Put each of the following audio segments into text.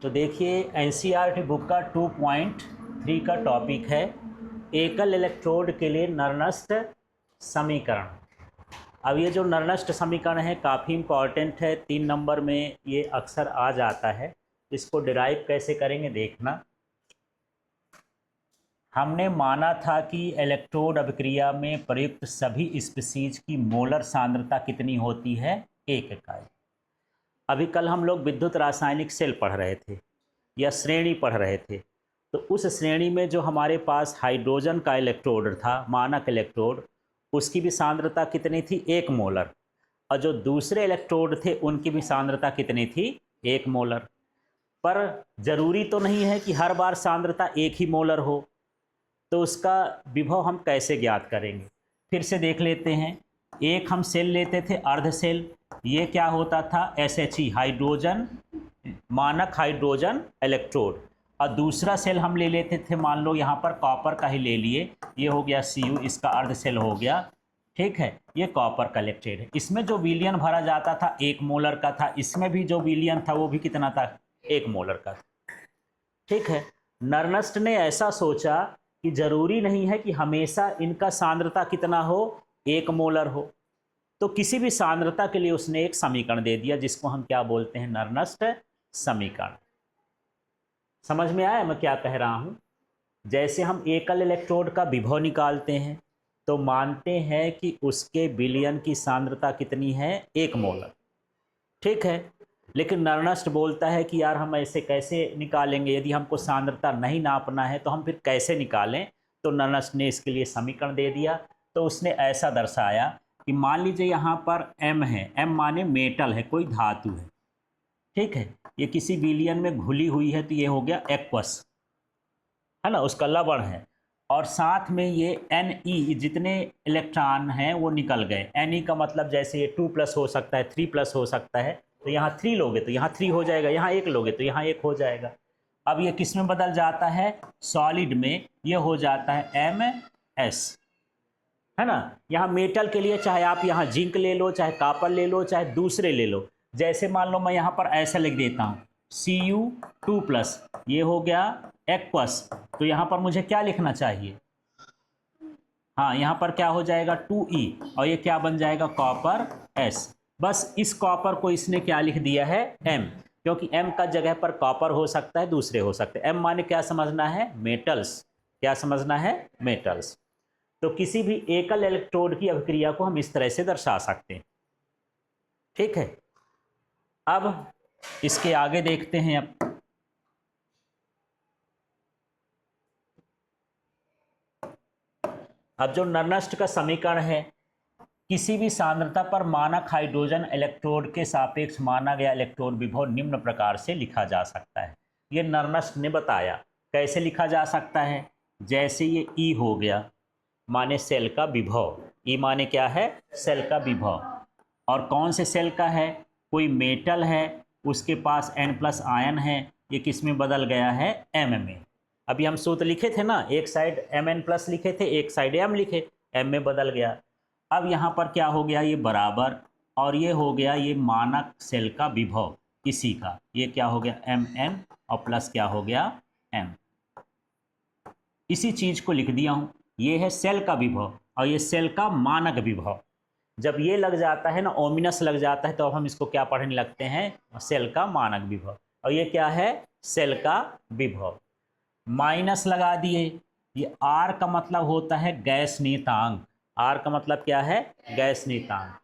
तो देखिए NCERT book का 2.3 का टॉपिक है एकल इलेक्ट्रोड के लिए नरनस्ट समीकरण। अब ये जो नरनस्ट समीकरण है काफ़ी इम्पॉर्टेंट है, 3 नंबर में ये अक्सर आ जाता है। इसको डिराइव कैसे करेंगे देखना। हमने माना था कि इलेक्ट्रोड अभिक्रिया में प्रयुक्त सभी स्पीसीज की मोलर सांद्रता कितनी होती है, 1 इकाई। अभी कल हम लोग विद्युत रासायनिक सेल पढ़ रहे थे या श्रेणी पढ़ रहे थे। तो उस श्रेणी में जो हमारे पास हाइड्रोजन का इलेक्ट्रोड था, मानक इलेक्ट्रोड, उसकी भी सांद्रता कितनी थी, 1 मोलर। और जो दूसरे इलेक्ट्रोड थे उनकी भी सांद्रता कितनी थी, 1 मोलर। पर जरूरी तो नहीं है कि हर बार सांद्रता 1 ही मोलर हो। तो उसका विभव हम कैसे ज्ञात करेंगे, फिर से देख लेते हैं। एक हम सेल लेते थे, अर्ध सेल। ये क्या होता था, SHE हाइड्रोजन, मानक हाइड्रोजन इलेक्ट्रोड। और दूसरा सेल हम ले लेते थे, मान लो यहाँ पर कॉपर का ही ले लिए, ये हो गया Cu, इसका अर्ध सेल हो गया। ठीक है, ये कॉपर कलेक्टेड है। इसमें जो विलियन भरा जाता था 1 मोलर का था, इसमें भी जो विलियन था वो भी कितना था, 1 मोलर का था। ठीक है, नरनस्ट ने ऐसा सोचा कि जरूरी नहीं है कि हमेशा इनका सांद्रता कितना हो, 1 मोलर हो। तो किसी भी सांद्रता के लिए उसने एक समीकरण दे दिया जिसको हम क्या बोलते हैं, नरनस्ट समीकरण। समझ में आया मैं क्या कह रहा हूं। जैसे हम एकल इलेक्ट्रोड का विभव निकालते हैं तो मानते हैं कि उसके विलयन की सांद्रता कितनी है, 1 मोलर। ठीक है, लेकिन नरनस्ट बोलता है कि यार हम ऐसे कैसे निकालेंगे, यदि हमको सांद्रता नहीं नापना है तो हम फिर कैसे निकालें। तो नरनस्ट ने इसके लिए समीकरण दे दिया। तो उसने ऐसा दर्शाया कि मान लीजिए यहाँ पर M है, M माने मेटल है, कोई धातु है। ठीक है, ये किसी विलयन में घुली हुई है तो ये हो गया एक्वस, है ना, उसका लवण है। और साथ में ये Ne, जितने इलेक्ट्रॉन हैं वो निकल गए। Ne का मतलब जैसे ये 2+ हो सकता है, 3+ हो सकता है। तो यहाँ 3 लोगे तो यहाँ 3 हो जाएगा, यहाँ 1 लोगे तो यहाँ 1 हो जाएगा। अब ये किस में बदल जाता है, सॉलिड में। ये हो जाता है MS, है ना। यहाँ मेटल के लिए चाहे आप यहाँ जिंक ले लो, चाहे कापर ले लो, चाहे दूसरे ले लो। जैसे मान लो मैं यहाँ पर ऐसा लिख देता हूँ Cu2+, ये हो गया एक्वस। तो यहाँ पर मुझे क्या लिखना चाहिए, हाँ यहाँ पर क्या हो जाएगा 2E, और ये क्या बन जाएगा, कॉपर S। बस इस कॉपर को इसने क्या लिख दिया है, M, क्योंकि M का जगह पर कॉपर हो सकता है, दूसरे हो सकते हैं। M माने क्या समझना है, मेटल्स। क्या समझना है, मेटल्स। तो किसी भी एकल इलेक्ट्रोड की अभिक्रिया को हम इस तरह से दर्शा सकते हैं। ठीक है, अब इसके आगे देखते हैं। अब जो नरनस्ट का समीकरण है, किसी भी सांद्रता पर मानक हाइड्रोजन इलेक्ट्रोड के सापेक्ष माना गया इलेक्ट्रॉन विभव निम्न प्रकार से लिखा जा सकता है। ये नरनस्ट ने बताया कैसे लिखा जा सकता है। जैसे ये E हो गया, माने सेल का विभव। E माने क्या है, सेल का विभव। और कौन से सेल का है, कोई मेटल है, उसके पास N+ आयन है, ये किस में बदल गया है, M में। अभी हम सूत्र लिखे थे ना, एक साइड Mn+ लिखे थे, एक साइड M लिखे, M में बदल गया। अब यहाँ पर क्या हो गया, ये बराबर, और ये हो गया ये मानक सेल का विभव इसी का, ये क्या हो गया Mn, और प्लस क्या हो गया M। इसी चीज को लिख दिया हूँ, ये है सेल का विभव और ये सेल का मानक विभव। जब ये लग जाता है ना, ओमिनस लग जाता है, तो अब हम इसको क्या पढ़ने लगते हैं, सेल का मानक विभव। और ये क्या है, सेल का विभव। माइनस लगा दिए, ये R का मतलब होता है गैस नीयतांक। R का मतलब क्या है, गैस नीयतांक।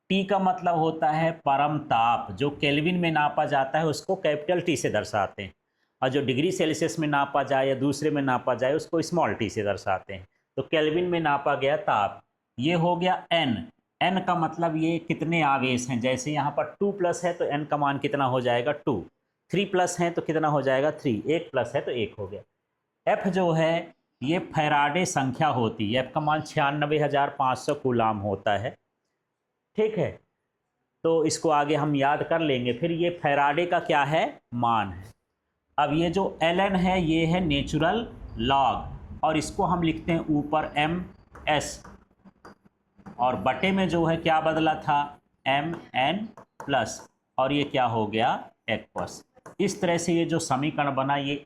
T का मतलब होता है परम ताप, जो केल्विन में नापा जाता है उसको कैपिटल T से दर्शाते हैं, और जो डिग्री सेल्सियस में नापा जाए या दूसरे में नापा जाए उसको स्मॉल t से दर्शाते हैं। तो केल्विन में नापा गया ताप। ये हो गया N। N का मतलब ये कितने आवेश हैं, जैसे यहाँ पर 2+ है तो N का मान कितना हो जाएगा 2, 3+ है तो कितना हो जाएगा 3, 1+ है तो 1 हो गया। F जो है ये फैराडे संख्या होती है, F का मान 96,500 कूलाम होता है। ठीक है, तो इसको आगे हम याद कर लेंगे। फिर ये फैराडे का क्या है, मान है। अब ये जो Ln है ये है नेचुरल लॉग, और इसको हम लिखते हैं ऊपर MS, और बटे में जो है क्या बदला था, Mn+, और ये क्या हो गया एक्वस। इस तरह से ये जो समीकरण बना ये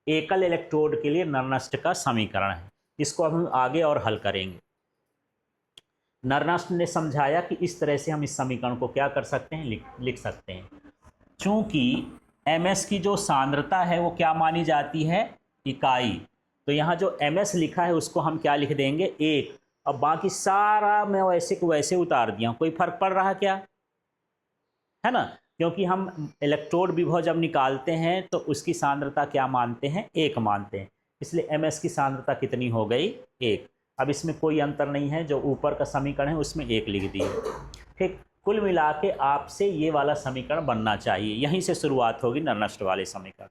एकल इलेक्ट्रोड के लिए नरनस्ट का समीकरण है। इसको अब हम आगे और हल करेंगे। नरनस्ट ने समझाया कि इस तरह से हम इस समीकरण को क्या कर सकते हैं, लिख सकते हैं। चूंकि ms की जो सांद्रता है वो क्या मानी जाती है, इकाई, तो यहाँ जो ms लिखा है उसको हम क्या लिख देंगे, 1। अब बाकी सारा मैं वैसे को वैसे उतार दिया, कोई फर्क पड़ रहा क्या, है ना, क्योंकि हम इलेक्ट्रोड विभव जब निकालते हैं तो उसकी सांद्रता क्या मानते हैं, 1 मानते हैं, इसलिए ms की सांद्रता कितनी हो गई, 1। अब इसमें कोई अंतर नहीं है, जो ऊपर का समीकरण है उसमें 1 लिख दिए। ठीक, कुल मिला के आपसे ये वाला समीकरण बनना चाहिए, यहीं से शुरुआत होगी नरनस्ट वाले समीकरण।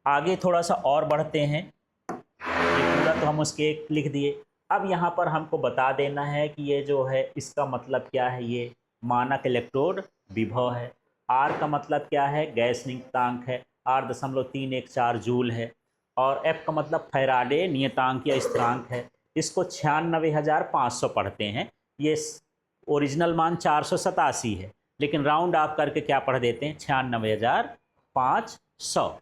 आगे थोड़ा सा और बढ़ते हैं, ये पूरा तो हम उसके 1 लिख दिए। अब यहाँ पर हमको बता देना है कि ये जो है इसका मतलब क्या है, ये मानक इलेक्ट्रोड विभव है। आर का मतलब क्या है, गैस नियतांक है, 8.314 जूल है। और एफ का मतलब फैराडे नियतांक या स्थिरांक है। इसको 96,500 पढ़ते हैं, ये ओरिजिनल मान 487 है, लेकिन राउंड ऑफ करके क्या पढ़ देते हैं, 96,500।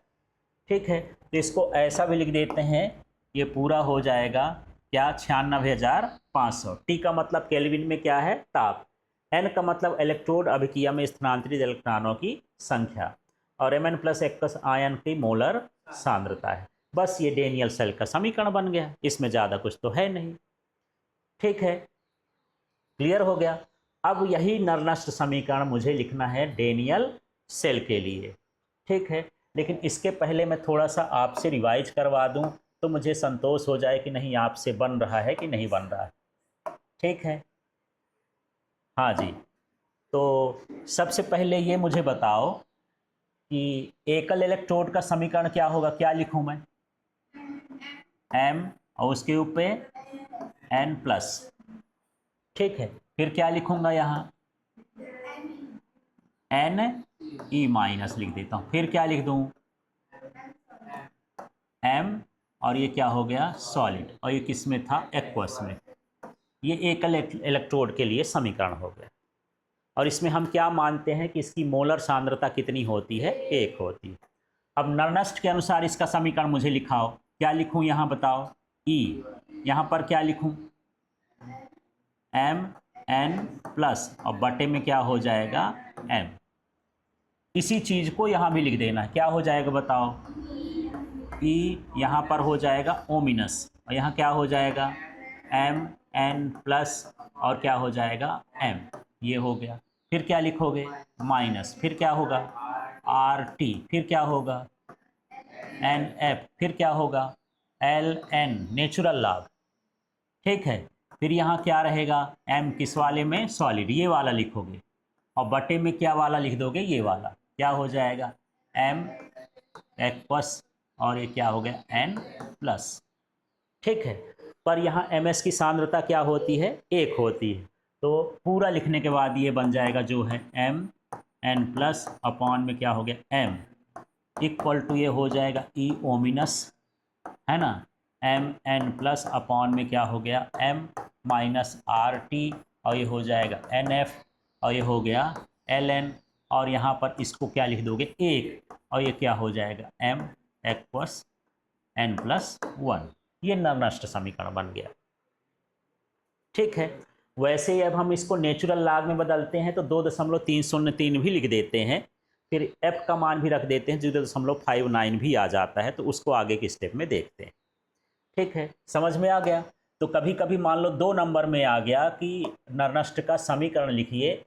ठीक है, तो इसको ऐसा भी लिख देते हैं, ये पूरा हो जाएगा क्या, 96,500। टी का मतलब केल्विन में क्या है, ताप। एन का मतलब इलेक्ट्रोड अभिक्रिया में स्थानांतरित इलेक्ट्रॉनों की संख्या। और Mn+1 आयन की मोलर सांद्रता है। बस ये डेनियल सेल का समीकरण बन गया, इसमें ज़्यादा कुछ तो है नहीं। ठीक है, क्लियर हो गया। अब यही नरनस्ट समीकरण मुझे लिखना है डेनियल सेल के लिए। ठीक है, लेकिन इसके पहले मैं थोड़ा सा आपसे रिवाइज करवा दूं तो मुझे संतोष हो जाए कि नहीं आपसे बन रहा है कि नहीं बन रहा है। ठीक है, हाँ जी, तो सबसे पहले ये मुझे बताओ कि एकल इलेक्ट्रोड का समीकरण क्या होगा, क्या लिखूं मैं, m और उसके ऊपर n+। ठीक है, फिर क्या लिखूंगा यहाँ, Ne- लिख देता हूँ। फिर क्या लिख दूँ, m, और ये क्या हो गया, सॉलिड, और ये किस में था, एक्वस में। ये एकल इलेक्ट्रोड के लिए समीकरण हो गया। और इसमें हम क्या मानते हैं कि इसकी मोलर सांद्रता कितनी होती है, 1 होती है। अब नरनस्ट के अनुसार इसका समीकरण मुझे लिखाओ, क्या लिखूं यहाँ बताओ, E, यहाँ पर क्या लिखूं, Mn+ और बटे में क्या हो जाएगा, M। इसी चीज को यहाँ भी लिख देना है, क्या हो जाएगा बताओ, E यहाँ पर हो जाएगा ओमिनस, और यहाँ क्या हो जाएगा, Mn+ और क्या हो जाएगा, M। ये हो गया। फिर क्या लिखोगे, माइनस, फिर क्या होगा, RT, फिर क्या होगा, NF, फिर क्या होगा, LN, नेचुरल लॉग। ठीक है, फिर यहाँ क्या रहेगा, M किस वाले में, सॉलिड, ये वाला लिखोगे, और बटे में क्या वाला लिख दोगे, ये वाला, क्या हो जाएगा, M+, और ये क्या हो गया, N+। ठीक है, पर यहाँ ms की सांद्रता क्या होती है, 1 होती है, तो पूरा लिखने के बाद ये बन जाएगा जो है Mn+ अपॉन में क्या हो गया, M इक्वल टू ये हो जाएगा E ओमिनस, है ना, Mn+ अपॉन में क्या हो गया, M-RT, और ये हो जाएगा NF, और ये हो गया Ln, और यहाँ पर इसको क्या लिख दोगे, 1, और ये क्या हो जाएगा, M एक्वस N+1। ये नरनस्ट समीकरण बन गया। ठीक है, वैसे ही अब हम इसको नेचुरल लॉग में बदलते हैं तो 2.303 भी लिख देते हैं, फिर f का मान भी रख देते हैं, 0.59 भी आ जाता है, तो उसको आगे के स्टेप में देखते हैं। ठीक है, समझ में आ गया। तो कभी कभी मान लो 2 नंबर में आ गया कि नरनस्ट का समीकरण लिखिए,